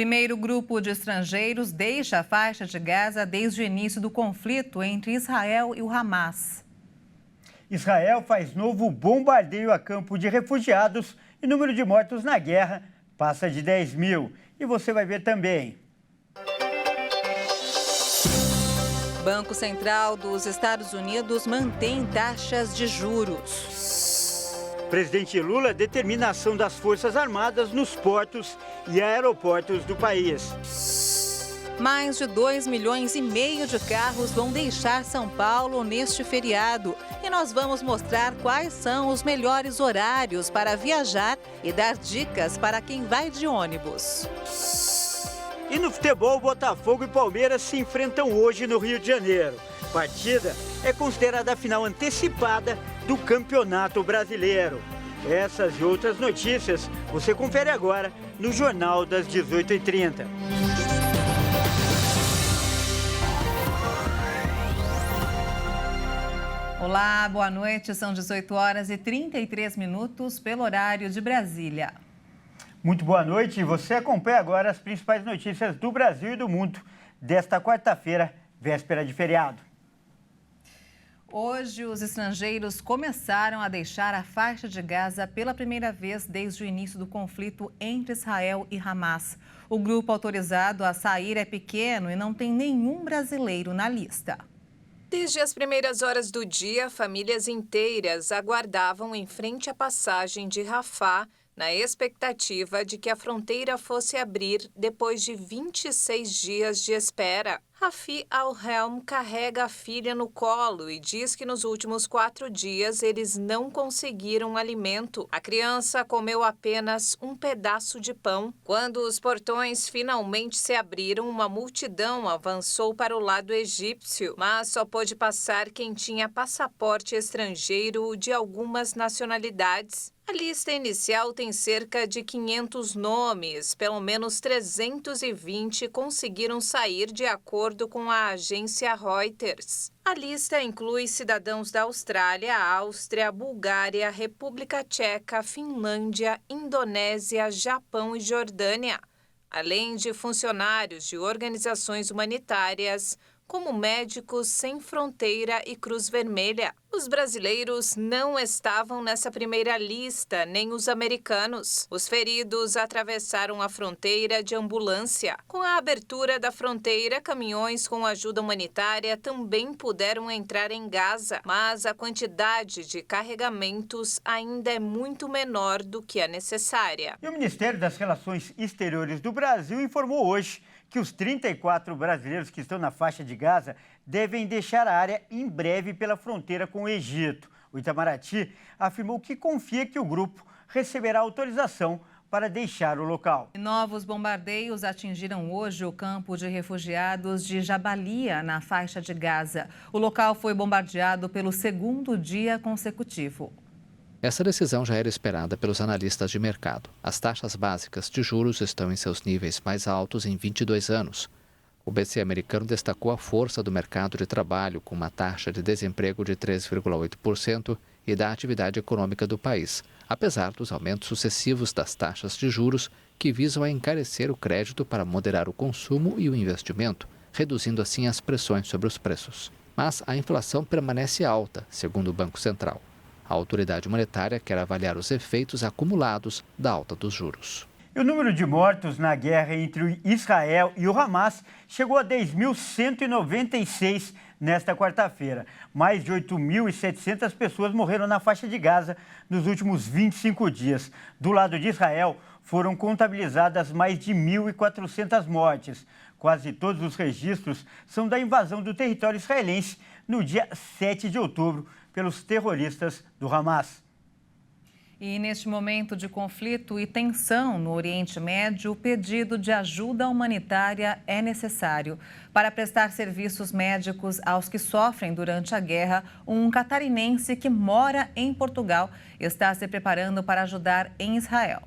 Primeiro grupo de estrangeiros deixa a faixa de Gaza desde o início do conflito entre Israel e o Hamas. Israel faz novo bombardeio a campo de refugiados e o número de mortos na guerra passa de 10 mil. E você vai ver também. Banco Central dos Estados Unidos mantém taxas de juros. Presidente Lula determina a ação das Forças Armadas nos portos e aeroportos do país. Mais de 2,5 milhões de carros vão deixar São Paulo neste feriado. E nós vamos mostrar quais são os melhores horários para viajar e dar dicas para quem vai de ônibus. E no futebol, Botafogo e Palmeiras se enfrentam hoje no Rio de Janeiro. A partida é considerada a final antecipada do Campeonato Brasileiro. Essas e outras notícias você confere agora no Jornal das 18h30. Olá, boa noite. São 18h33 pelo horário de Brasília. Muito boa noite. Você acompanha agora as principais notícias do Brasil e do mundo desta quarta-feira, véspera de feriado. Hoje, os estrangeiros começaram a deixar a faixa de Gaza pela primeira vez desde o início do conflito entre Israel e Hamas. O grupo autorizado a sair é pequeno e não tem nenhum brasileiro na lista. Desde as primeiras horas do dia, famílias inteiras aguardavam em frente à passagem de Rafah, na expectativa de que a fronteira fosse abrir depois de 26 dias de espera. Rafi Al-Helm carrega a filha no colo e diz que nos últimos 4 dias eles não conseguiram alimento. A criança comeu apenas um pedaço de pão. Quando os portões finalmente se abriram, uma multidão avançou para o lado egípcio, mas só pôde passar quem tinha passaporte estrangeiro de algumas nacionalidades. A lista inicial tem cerca de 500 nomes, pelo menos 320 conseguiram sair de acordo com a agência Reuters. A lista inclui cidadãos da Austrália, Áustria, Bulgária, República Tcheca, Finlândia, Indonésia, Japão e Jordânia, além de funcionários de organizações humanitárias, como Médicos Sem Fronteira e Cruz Vermelha. Os brasileiros não estavam nessa primeira lista, nem os americanos. Os feridos atravessaram a fronteira de ambulância. Com a abertura da fronteira, caminhões com ajuda humanitária também puderam entrar em Gaza, mas a quantidade de carregamentos ainda é muito menor do que a necessária. E o Ministério das Relações Exteriores do Brasil informou hoje que os 34 brasileiros que estão na faixa de Gaza devem deixar a área em breve pela fronteira com o Egito. O Itamaraty afirmou que confia que o grupo receberá autorização para deixar o local. Novos bombardeios atingiram hoje o campo de refugiados de Jabalia, na faixa de Gaza. O local foi bombardeado pelo segundo dia consecutivo. Essa decisão já era esperada pelos analistas de mercado. As taxas básicas de juros estão em seus níveis mais altos em 22 anos. O BC americano destacou a força do mercado de trabalho, com uma taxa de desemprego de 3,8% e da atividade econômica do país, apesar dos aumentos sucessivos das taxas de juros que visam a encarecer o crédito para moderar o consumo e o investimento, reduzindo assim as pressões sobre os preços. Mas a inflação permanece alta, segundo o Banco Central. A autoridade monetária quer avaliar os efeitos acumulados da alta dos juros. E o número de mortos na guerra entre Israel e o Hamas chegou a 10.196 nesta quarta-feira. Mais de 8.700 pessoas morreram na faixa de Gaza nos últimos 25 dias. Do lado de Israel, foram contabilizadas mais de 1.400 mortes. Quase todos os registros são da invasão do território israelense no dia 7 de outubro pelos terroristas do Hamas. E neste momento de conflito e tensão no Oriente Médio, o pedido de ajuda humanitária é necessário. Para prestar serviços médicos aos que sofrem durante a guerra, um catarinense que mora em Portugal está se preparando para ajudar em Israel.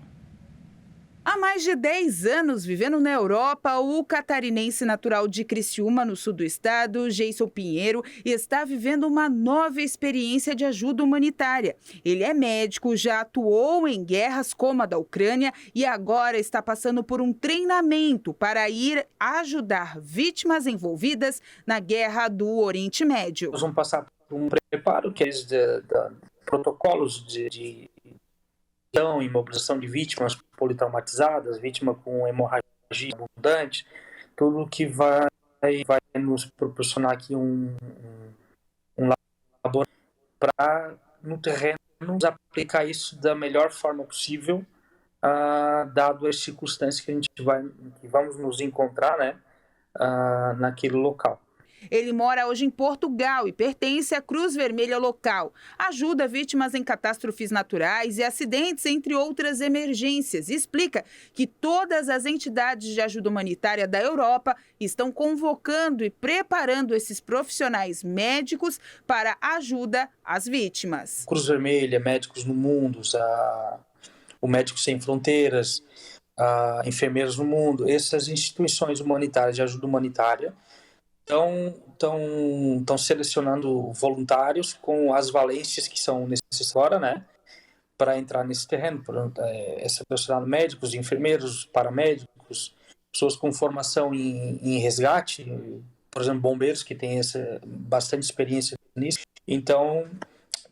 Há mais de 10 anos vivendo na Europa, o catarinense natural de Criciúma, no sul do estado, Geison Pinheiro, está vivendo uma nova experiência de ajuda humanitária. Ele é médico, já atuou em guerras como a da Ucrânia e agora está passando por um treinamento para ir ajudar vítimas envolvidas na guerra do Oriente Médio. Nós vamos passar por um preparo, que é de protocolos de imobilização de vítimas politraumatizadas, vítima com hemorragia abundante, tudo que vai nos proporcionar aqui um laboratório para, no terreno, aplicar isso da melhor forma possível, dado as circunstâncias que vamos nos encontrar, né, naquele local. Ele mora hoje em Portugal e pertence à Cruz Vermelha local. Ajuda vítimas em catástrofes naturais e acidentes, entre outras emergências. E explica que todas as entidades de ajuda humanitária da Europa estão convocando e preparando esses profissionais médicos para ajuda às vítimas. Cruz Vermelha, Médicos no Mundo, o Médicos Sem Fronteiras, Enfermeiros no Mundo, essas instituições humanitárias de ajuda humanitária estão selecionando voluntários com as valências que são necessárias agora, né, para entrar nesse terreno. É selecionado médicos, enfermeiros, paramédicos, pessoas com formação em resgate, por exemplo, bombeiros que têm bastante experiência nisso. Então,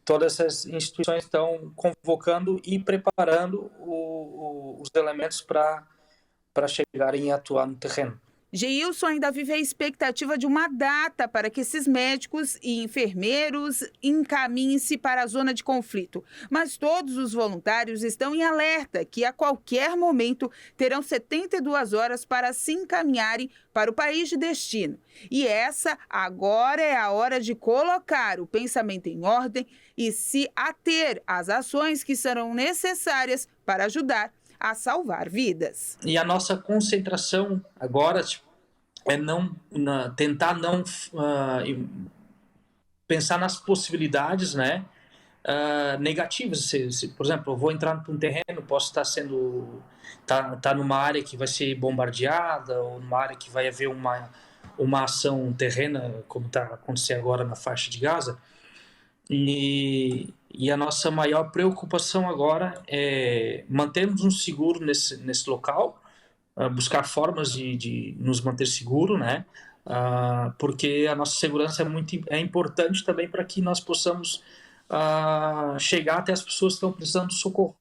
todas essas instituições estão convocando e preparando os elementos para chegarem e atuar no terreno. Geilson ainda vive a expectativa de uma data para que esses médicos e enfermeiros encaminhem-se para a zona de conflito. Mas todos os voluntários estão em alerta que a qualquer momento terão 72 horas para se encaminharem para o país de destino. E essa agora é a hora de colocar o pensamento em ordem e se ater às ações que serão necessárias para ajudar a salvar vidas. E a nossa concentração agora é tentar não pensar nas possibilidades, né, negativas. Por exemplo, eu vou entrar para um terreno, posso estar tá numa área que vai ser bombardeada ou numa área que vai haver uma ação terrena, como está acontecendo agora na faixa de Gaza. E a nossa maior preocupação agora é mantermos seguro nesse local, buscar formas de nos manter seguro, né? Porque a nossa segurança é importante também para que nós possamos chegar até as pessoas que estão precisando de socorro.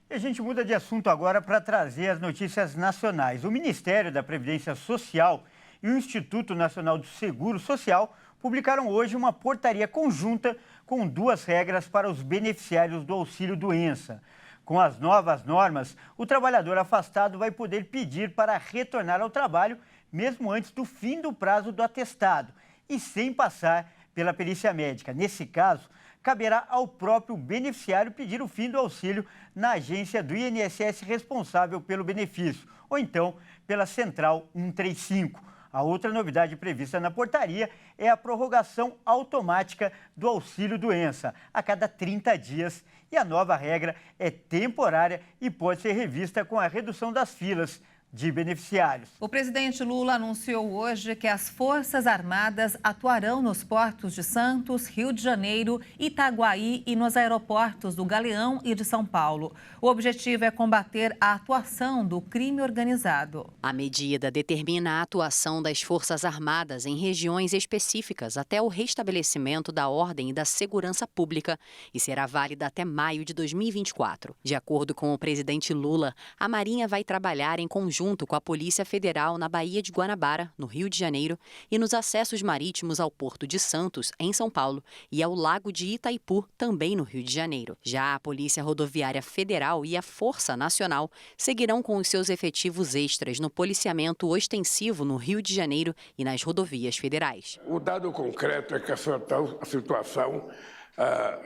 E a gente muda de assunto agora para trazer as notícias nacionais. O Ministério da Previdência Social e o Instituto Nacional do Seguro Social publicaram hoje uma portaria conjunta com 2 regras para os beneficiários do auxílio-doença. Com as novas normas, o trabalhador afastado vai poder pedir para retornar ao trabalho mesmo antes do fim do prazo do atestado e sem passar pela perícia médica. Nesse caso, caberá ao próprio beneficiário pedir o fim do auxílio na agência do INSS responsável pelo benefício, ou então pela Central 135. A outra novidade prevista na portaria é a prorrogação automática do auxílio-doença a cada 30 dias. E a nova regra é temporária e pode ser revista com a redução das filas de beneficiários. O presidente Lula anunciou hoje que as Forças Armadas atuarão nos portos de Santos, Rio de Janeiro, Itaguaí e nos aeroportos do Galeão e de São Paulo. O objetivo é combater a atuação do crime organizado. A medida determina a atuação das Forças Armadas em regiões específicas até o restabelecimento da ordem e da segurança pública e será válida até maio de 2024. De acordo com o presidente Lula, a Marinha vai trabalhar em conjunto com a Polícia Federal na Baía de Guanabara, no Rio de Janeiro, e nos acessos marítimos ao Porto de Santos, em São Paulo, e ao Lago de Itaipu, também no Rio de Janeiro. Já a Polícia Rodoviária Federal e a Força Nacional seguirão com os seus efetivos extras no policiamento ostensivo no Rio de Janeiro e nas rodovias federais. O dado concreto é que a situação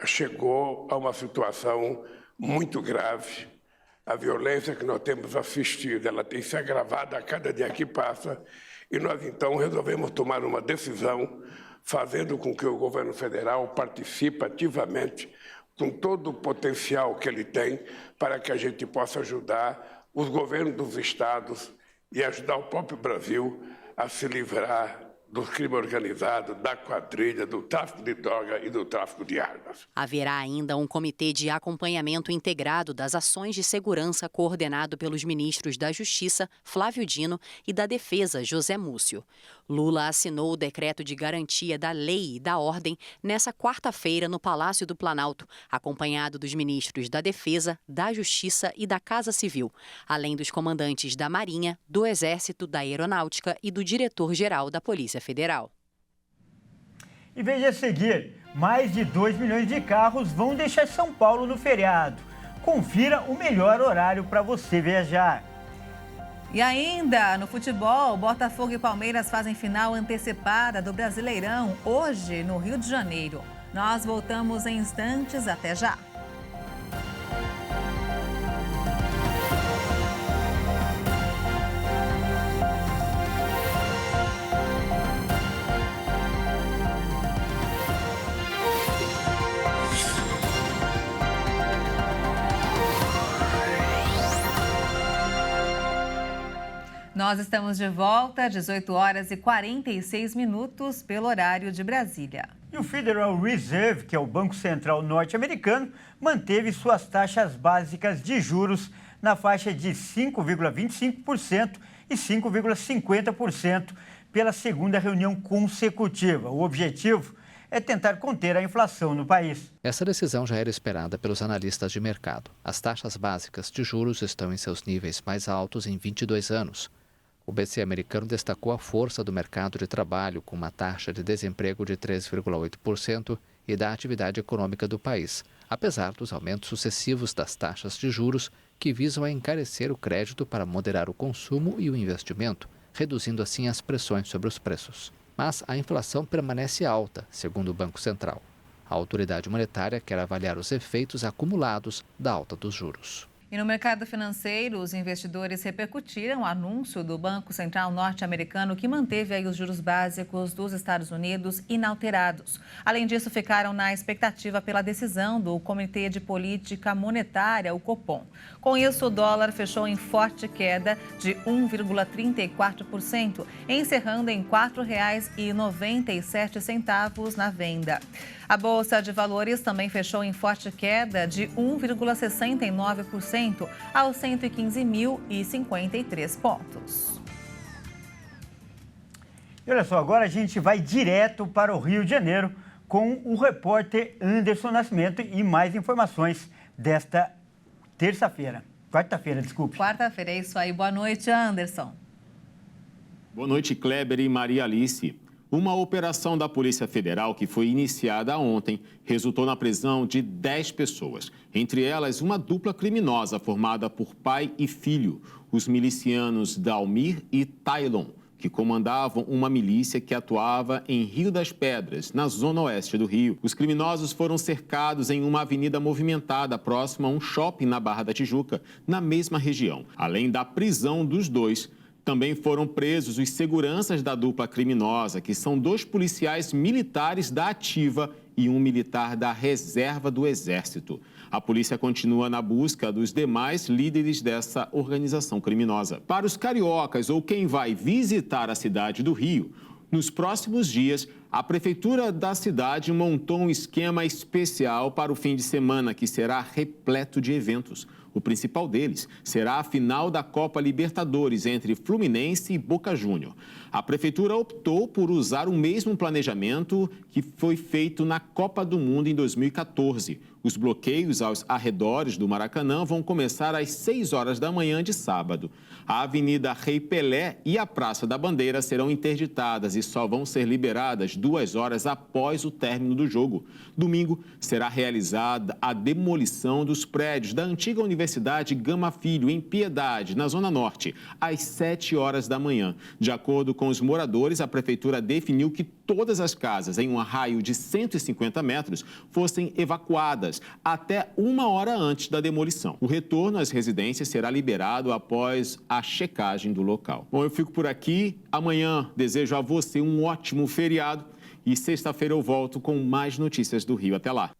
chegou a uma situação muito grave. A violência que nós temos assistido, ela tem se agravado a cada dia que passa, e nós então resolvemos tomar uma decisão, fazendo com que o governo federal participe ativamente com todo o potencial que ele tem para que a gente possa ajudar os governos dos estados e ajudar o próprio Brasil a se livrar do crime organizado, da quadrilha, do tráfico de droga e do tráfico de armas. Haverá ainda um comitê de acompanhamento integrado das ações de segurança coordenado pelos ministros da Justiça, Flávio Dino, e da Defesa, José Múcio. Lula assinou o decreto de garantia da lei e da ordem nesta quarta-feira no Palácio do Planalto, acompanhado dos ministros da Defesa, da Justiça e da Casa Civil, além dos comandantes da Marinha, do Exército, da Aeronáutica e do diretor-geral da Polícia Federal. E veja a seguir, mais de 2 milhões de carros vão deixar São Paulo no feriado. Confira o melhor horário para você viajar. E ainda no futebol, Botafogo e Palmeiras fazem final antecipada do Brasileirão hoje no Rio de Janeiro. Nós voltamos em instantes, até já. Nós estamos de volta, 18 horas e 46 minutos, pelo horário de Brasília. E o Federal Reserve, que é o Banco Central norte-americano, manteve suas taxas básicas de juros na faixa de 5,25% e 5,50% pela segunda reunião consecutiva. O objetivo é tentar conter a inflação no país. Essa decisão já era esperada pelos analistas de mercado. As taxas básicas de juros estão em seus níveis mais altos em 22 anos. O BC americano destacou a força do mercado de trabalho, com uma taxa de desemprego de 3,8% e da atividade econômica do país, apesar dos aumentos sucessivos das taxas de juros que visam a encarecer o crédito para moderar o consumo e o investimento, reduzindo assim as pressões sobre os preços. Mas a inflação permanece alta, segundo o Banco Central. A autoridade monetária quer avaliar os efeitos acumulados da alta dos juros. E no mercado financeiro, os investidores repercutiram o anúncio do Banco Central norte-americano que manteve aí os juros básicos dos Estados Unidos inalterados. Além disso, ficaram na expectativa pela decisão do Comitê de Política Monetária, o Copom. Com isso, o dólar fechou em forte queda de 1,34%, encerrando em R$ 4,97 na venda. A Bolsa de Valores também fechou em forte queda de 1,69% aos 115.053 pontos. E olha só, agora a gente vai direto para o Rio de Janeiro com o repórter Anderson Nascimento e mais informações desta quarta-feira, desculpe. Quarta-feira, é isso aí. Boa noite, Anderson. Boa noite, Kleber e Maria Alice. Uma operação da Polícia Federal que foi iniciada ontem resultou na prisão de 10 pessoas, entre elas uma dupla criminosa formada por pai e filho, os milicianos Dalmir e Tailon, que comandavam uma milícia que atuava em Rio das Pedras, na zona oeste do Rio. Os criminosos foram cercados em uma avenida movimentada próxima a um shopping na Barra da Tijuca, na mesma região. Além da prisão dos dois, também foram presos os seguranças da dupla criminosa, que são 2 policiais militares da Ativa e um militar da Reserva do Exército. A polícia continua na busca dos demais líderes dessa organização criminosa. Para os cariocas ou quem vai visitar a cidade do Rio, nos próximos dias, a Prefeitura da cidade montou um esquema especial para o fim de semana, que será repleto de eventos. O principal deles será a final da Copa Libertadores entre Fluminense e Boca Júnior. A Prefeitura optou por usar o mesmo planejamento que foi feito na Copa do Mundo em 2014. Os bloqueios aos arredores do Maracanã vão começar às 6 horas da manhã de sábado. A Avenida Rei Pelé e a Praça da Bandeira serão interditadas e só vão ser liberadas 2 horas após o término do jogo. Domingo será realizada a demolição dos prédios da antiga Universidade Gama Filho, em Piedade, na Zona Norte, às 7 horas da manhã. De acordo com os moradores, a Prefeitura definiu que todas as casas em um raio de 150 metros fossem evacuadas até 1 hora antes da demolição. O retorno às residências será liberado após a checagem do local. Bom, eu fico por aqui. Amanhã desejo a você um ótimo feriado e sexta-feira eu volto com mais notícias do Rio. Até lá.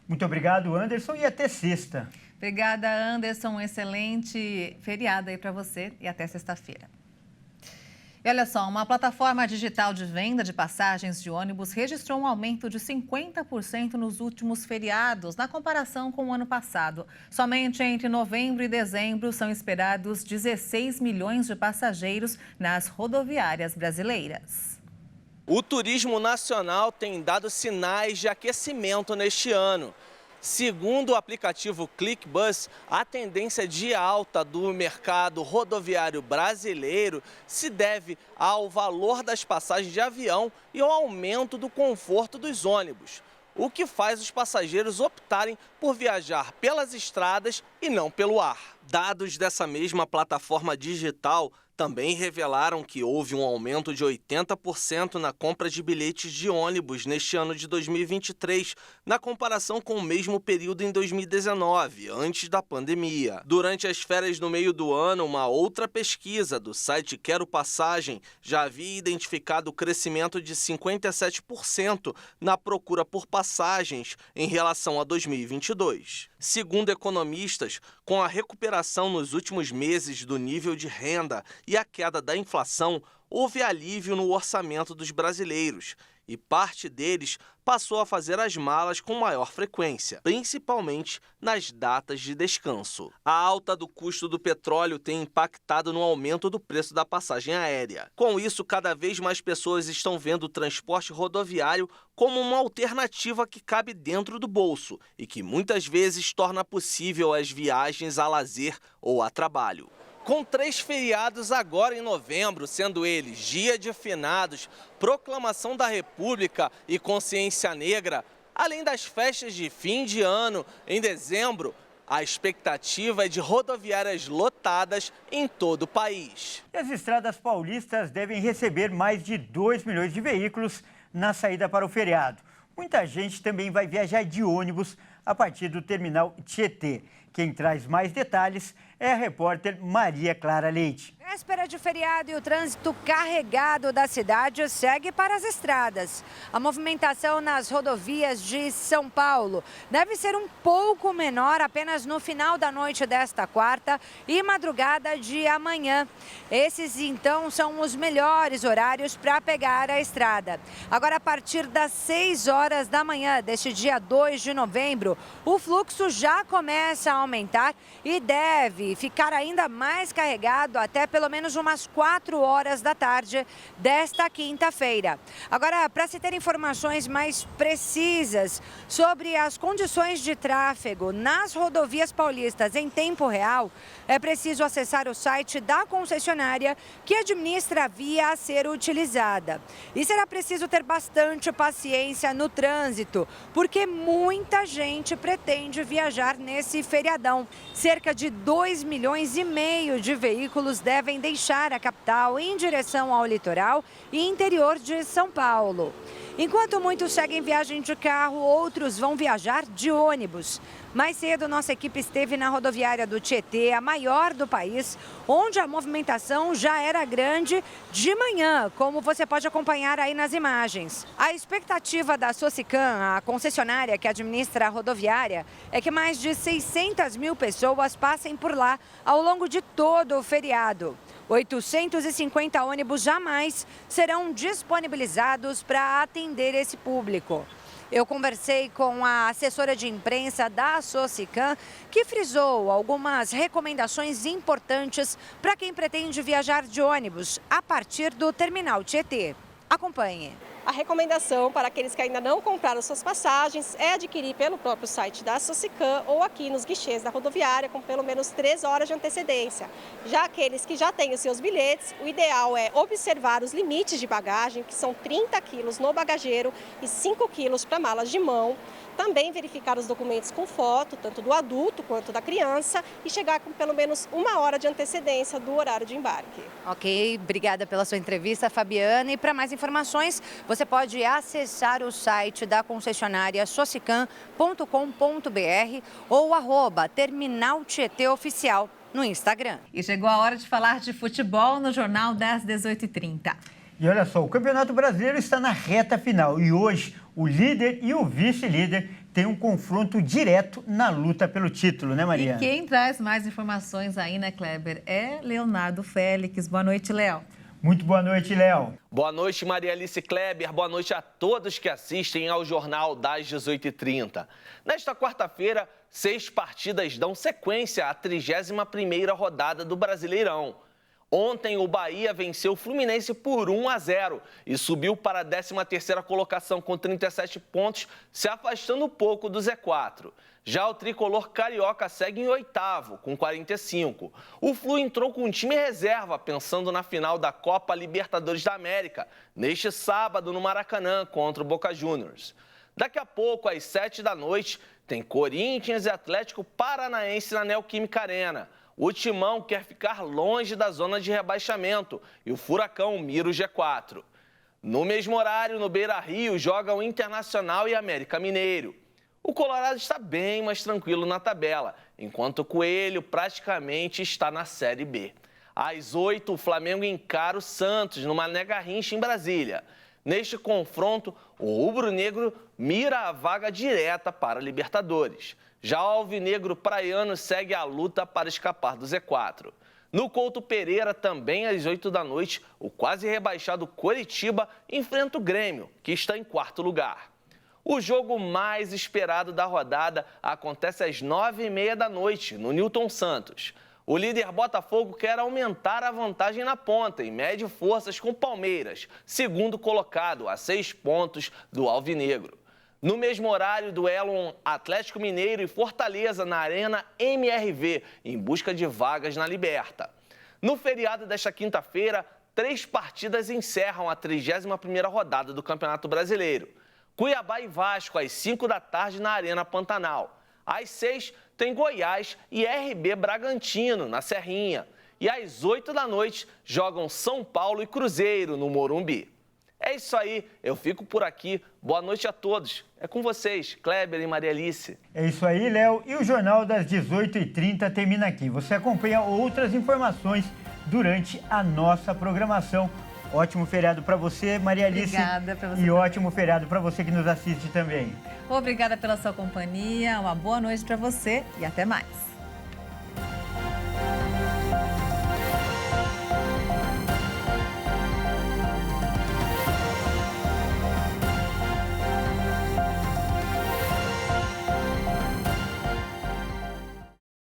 Muito obrigado, Anderson, e até sexta. Obrigada, Anderson. Um excelente feriado aí para você e até sexta-feira. E olha só, uma plataforma digital de venda de passagens de ônibus registrou um aumento de 50% nos últimos feriados, na comparação com o ano passado. Somente entre novembro e dezembro são esperados 16 milhões de passageiros nas rodoviárias brasileiras. O turismo nacional tem dado sinais de aquecimento neste ano. Segundo o aplicativo ClickBus, a tendência de alta do mercado rodoviário brasileiro se deve ao valor das passagens de avião e ao aumento do conforto dos ônibus, o que faz os passageiros optarem por viajar pelas estradas e não pelo ar. Dados dessa mesma plataforma digital também revelaram que houve um aumento de 80% na compra de bilhetes de ônibus neste ano de 2023, na comparação com o mesmo período em 2019, antes da pandemia. Durante as férias no meio do ano, uma outra pesquisa do site Quero Passagem já havia identificado o crescimento de 57% na procura por passagens em relação a 2022. Segundo economistas, com a recuperação nos últimos meses do nível de renda e a queda da inflação, houve alívio no orçamento dos brasileiros e parte deles passou a fazer as malas com maior frequência, principalmente nas datas de descanso. A alta do custo do petróleo tem impactado no aumento do preço da passagem aérea. Com isso, cada vez mais pessoas estão vendo o transporte rodoviário como uma alternativa que cabe dentro do bolso e que muitas vezes torna possível as viagens a lazer ou a trabalho. Com 3 feriados agora em novembro, sendo eles Dia de Finados, Proclamação da República e Consciência Negra, além das festas de fim de ano em dezembro, a expectativa é de rodoviárias lotadas em todo o país. E as estradas paulistas devem receber mais de 2 milhões de veículos na saída para o feriado. Muita gente também vai viajar de ônibus a partir do terminal Tietê. Quem traz mais detalhes é a repórter Maria Clara Leite. Véspera de feriado e o trânsito carregado da cidade segue para as estradas. A movimentação nas rodovias de São Paulo deve ser um pouco menor apenas no final da noite desta quarta e madrugada de amanhã. Esses, então, são os melhores horários para pegar a estrada. Agora, a partir das 6 horas da manhã deste dia 2 de novembro, o fluxo já começa a aumentar e deve ficar ainda mais carregado até pelo menos umas 4 horas da tarde desta quinta-feira. Agora, para se ter informações mais precisas sobre as condições de tráfego nas rodovias paulistas em tempo real, é preciso acessar o site da concessionária que administra a via a ser utilizada. E será preciso ter bastante paciência no trânsito, porque muita gente pretende viajar nesse feriadão. Cerca de 2,5 milhões de veículos devem deixar a capital em direção ao litoral e interior de São Paulo. Enquanto muitos seguem viagem de carro, outros vão viajar de ônibus. Mais cedo, nossa equipe esteve na rodoviária do Tietê, a maior do país, onde a movimentação já era grande de manhã, como você pode acompanhar aí nas imagens. A expectativa da Socicam, a concessionária que administra a rodoviária, é que mais de 600 mil pessoas passem por lá ao longo de todo o feriado. 850 ônibus jamais serão disponibilizados para atender esse público. Eu conversei com a assessora de imprensa da Socicam, que frisou algumas recomendações importantes para quem pretende viajar de ônibus a partir do terminal Tietê. Acompanhe. A recomendação para aqueles que ainda não compraram suas passagens é adquirir pelo próprio site da Socicam ou aqui nos guichês da rodoviária com pelo menos 3 horas de antecedência. Já aqueles que já têm os seus bilhetes, o ideal é observar os limites de bagagem, que são 30 quilos no bagageiro e 5 quilos para malas de mão. Também verificar os documentos com foto, tanto do adulto quanto da criança, e chegar com pelo menos 1 hora de antecedência do horário de embarque. Ok, obrigada pela sua entrevista, Fabiana. E para mais informações, você pode acessar o site da concessionária socicam.com.br ou @Terminal Tietê Oficial no Instagram. E chegou a hora de falar de futebol no Jornal das 18h30. E olha só, o Campeonato Brasileiro está na reta final e hoje o líder e o vice-líder tem um confronto direto na luta pelo título, né, Maria? E quem traz mais informações aí, né, Kleber, é Leonardo Félix. Boa noite, Léo. Muito boa noite, Léo. Boa noite, Maria Alice Kleber. Boa noite a todos que assistem ao Jornal das 18h30. Nesta quarta-feira, 6 partidas dão sequência à 31ª rodada do Brasileirão. Ontem, o Bahia venceu o Fluminense por 1-0 e subiu para a 13ª colocação com 37 pontos, se afastando um pouco do Z4. Já o tricolor carioca segue em 8º, com 45. O Flu entrou com um time reserva, pensando na final da Copa Libertadores da América, neste sábado no Maracanã, contra o Boca Juniors. Daqui a pouco, às 7 da noite, tem Corinthians e Atlético Paranaense na Neoquímica Arena. O Timão quer ficar longe da zona de rebaixamento e o Furacão mira o G4. No mesmo horário, no Beira-Rio, jogam Internacional e América Mineiro. O Colorado está bem mais tranquilo na tabela, enquanto o Coelho praticamente está na Série B. Às 8, o Flamengo encara o Santos no Mané Garrincha, em Brasília. Neste confronto, o rubro-negro mira a vaga direta para a Libertadores. Já o alvinegro praiano segue a luta para escapar do Z4. No Couto Pereira, também às 8 da noite, o quase rebaixado Coritiba enfrenta o Grêmio, que está em 4º lugar. O jogo mais esperado da rodada acontece às 9h30 da noite, no Newton Santos. O líder Botafogo quer aumentar a vantagem na ponta e mede forças com Palmeiras, segundo colocado, a 6 pontos do alvinegro. No mesmo horário, duelo Atlético Mineiro e Fortaleza na Arena MRV, em busca de vagas na Liberta. No feriado desta quinta-feira, 3 partidas encerram a 31ª rodada do Campeonato Brasileiro. Cuiabá e Vasco, às 5 da tarde, na Arena Pantanal. Às 6, tem Goiás e RB Bragantino, na Serrinha. E às 8 da noite, jogam São Paulo e Cruzeiro, no Morumbi. É isso aí, eu fico por aqui. Boa noite a todos. É com vocês, Kleber e Maria Alice. É isso aí, Léo. E o Jornal das 18h30 termina aqui. Você acompanha outras informações durante a nossa programação. Ótimo feriado para você, Maria Alice. Obrigada para você. E ótimo feriado para você que nos assiste também. Obrigada pela sua companhia, uma boa noite para você e até mais.